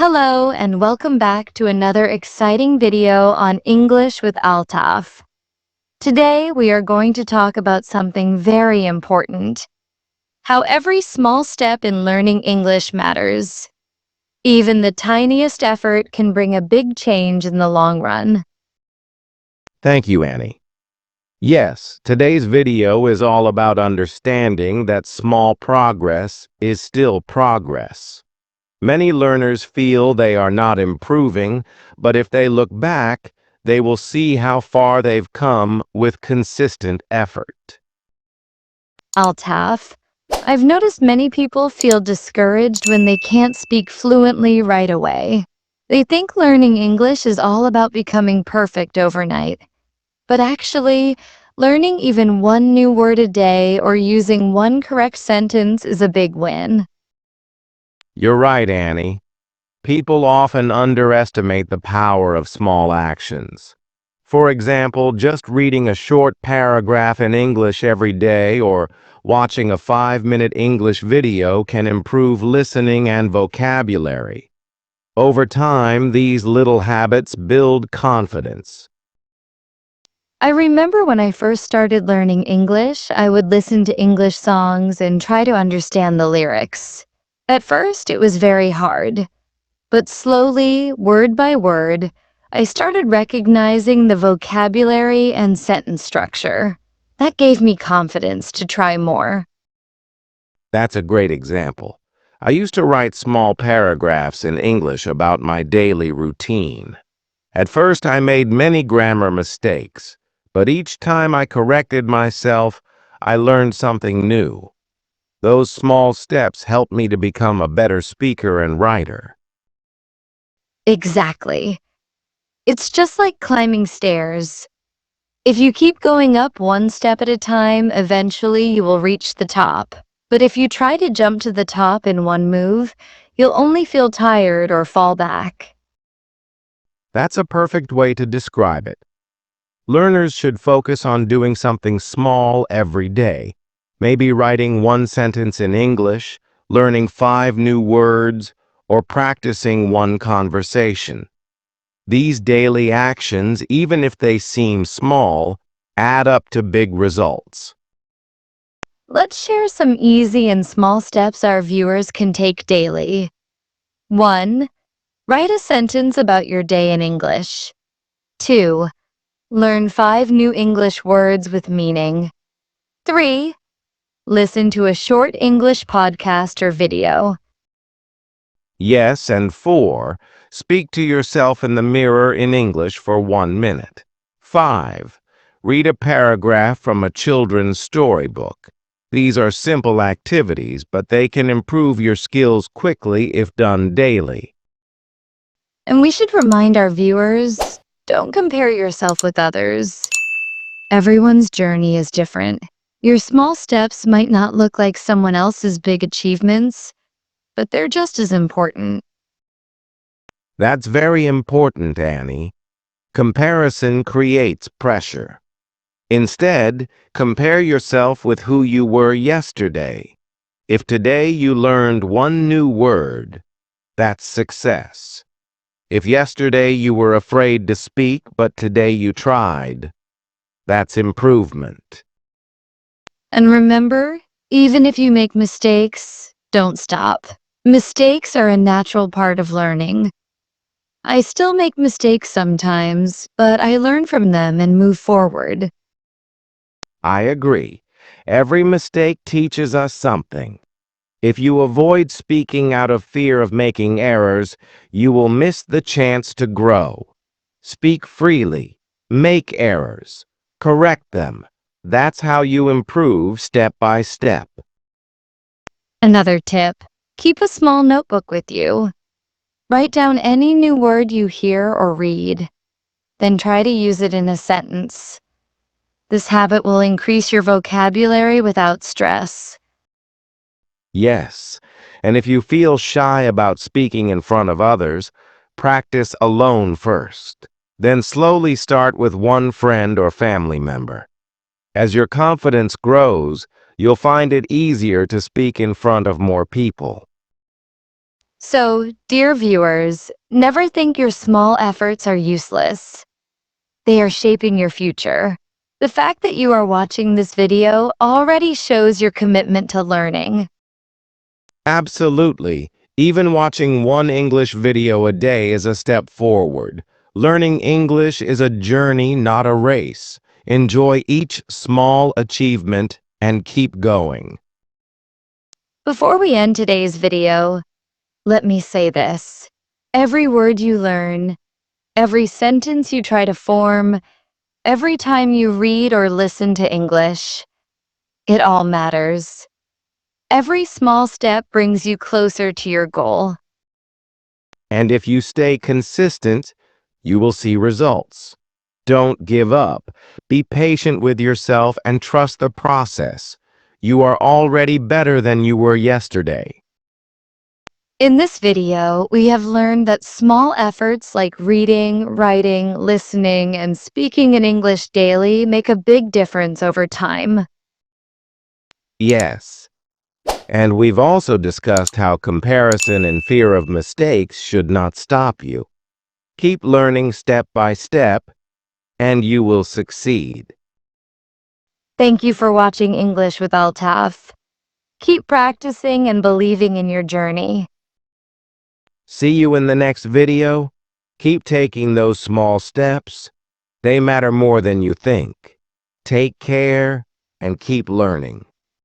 Hello and welcome back to another exciting video on English with Altaf. Today we are going to talk about something very important: how every small step in learning English matters. Even the tiniest effort can bring a big change in the long run. Thank you, Annie. Yes, today's video is all about understanding that small progress is still progress. Many learners feel they are not improving, but if they look back, they will see how far they've come with consistent effort. Altaf, I've noticed many people feel discouraged when they can't speak fluently right away. They think learning English is all about becoming perfect overnight. But actually, learning even one new word a day or using one correct sentence is a big win. You're right, Annie. People often underestimate the power of small actions. For example, just reading a short paragraph in English every day or watching a 5-minute English video can improve listening and vocabulary. Over time, these little habits build confidence. I remember when I first started learning English, I would listen to English songs and try to understand the lyrics. At first, it was very hard, but slowly, word by word, I started recognizing the vocabulary and sentence structure. That gave me confidence to try more. That's a great example. I used to write small paragraphs in English about my daily routine. At first, I made many grammar mistakes, but each time I corrected myself, I learned something new. Those small steps helped me to become a better speaker and writer. Exactly. It's just like climbing stairs. If you keep going up one step at a time, eventually you will reach the top. But if you try to jump to the top in one move, you'll only feel tired or fall back. That's a perfect way to describe it. Learners should focus on doing something small every day. Maybe writing one sentence in English, learning 5 new words, or practicing one conversation. These daily actions, even if they seem small, add up to big results. Let's share some easy and small steps our viewers can take daily. 1. Write a sentence about your day in English. 2. Learn 5 new English words with meaning. 3. Listen to a short English podcast or video. Yes, and 4, speak to yourself in the mirror in English for 1 minute. 5, read a paragraph from a children's storybook. These are simple activities, but they can improve your skills quickly if done daily. And we should remind our viewers, don't compare yourself with others. Everyone's journey is different. Your small steps might not look like someone else's big achievements, but they're just as important. That's very important, Annie. Comparison creates pressure. Instead, compare yourself with who you were yesterday. If today you learned one new word, that's success. If yesterday you were afraid to speak, but today you tried, that's improvement. And remember, even if you make mistakes, don't stop. Mistakes are a natural part of learning. I still make mistakes sometimes, but I learn from them and move forward. I agree. Every mistake teaches us something. If you avoid speaking out of fear of making errors, you will miss the chance to grow. Speak freely. Make errors. Correct them. That's how you improve step by step. Another tip: keep a small notebook with you. Write down any new word you hear or read. Then try to use it in a sentence. This habit will increase your vocabulary without stress. Yes, and if you feel shy about speaking in front of others, practice alone first. Then slowly start with one friend or family member. As your confidence grows, you'll find it easier to speak in front of more people. So, dear viewers, never think your small efforts are useless. They are shaping your future. The fact that you are watching this video already shows your commitment to learning. Absolutely. Even watching one English video a day is a step forward. Learning English is a journey, not a race. Enjoy each small achievement and keep going. Before we end today's video, let me say this. Every word you learn, every sentence you try to form, every time you read or listen to English, it all matters. Every small step brings you closer to your goal. And if you stay consistent, you will see results. Don't give up. Be patient with yourself and trust the process. You are already better than you were yesterday. In this video, we have learned that small efforts like reading, writing, listening, and speaking in English daily make a big difference over time. Yes. And we've also discussed how comparison and fear of mistakes should not stop you. Keep learning step by step, and you will succeed. Thank you for watching English with Altaf. Keep practicing and believing in your journey. See you in the next video. Keep taking those small steps. They matter more than you think. Take care and keep learning.